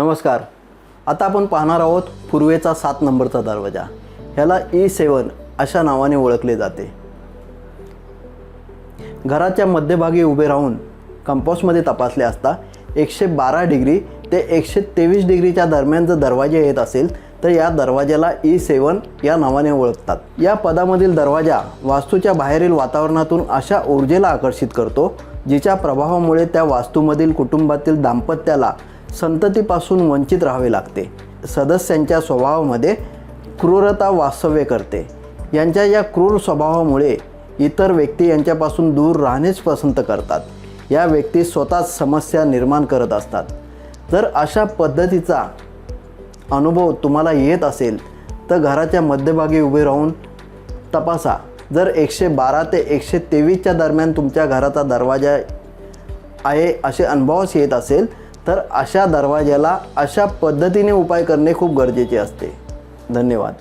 नमस्कार. आता आपण पाहणार आहोत पूर्वेचा 7 नंबरचा दरवाजा. ह्याला E7 अशा नावाने ओळखले जाते. घराच्या मध्यभागी उभे राहून कंपासमध्ये तपासले असता 112 डिग्री ते 123 डिग्रीच्या दरम्यान जर दरवाजे येत असेल तर या दरवाजाला E7 या नावाने ओळखतात. या पदामधील दरवाजा वास्तूच्या बाहेरील वातावरणातून अशा ऊर्जेला आकर्षित करतो जिच्या प्रभावामुळे त्या वास्तूमधील कुटुंबातील दाम्पत्याला संततीपासून वंचित राहावे लागते. सदस्यांच्या स्वभावामध्ये क्रूरता वास्तव्य करते. यांच्या या क्रूर स्वभावामुळे इतर व्यक्ती यांच्यापासून दूर राहणेच पसंत करतात. या व्यक्ती स्वतःच समस्या निर्माण करत असतात. जर अशा पद्धतीचा अनुभव तुम्हाला येत असेल तर घराच्या मध्यभागी उभे राहून तपासा. जर 112 ते 123च्या दरम्यान तुमच्या घराचा दरवाजा आहे असे अनुभवास येत असेल तर अशा दरवाजाला अशा पद्धतीने उपाय करणे खूप गरजेचे असते. धन्यवाद.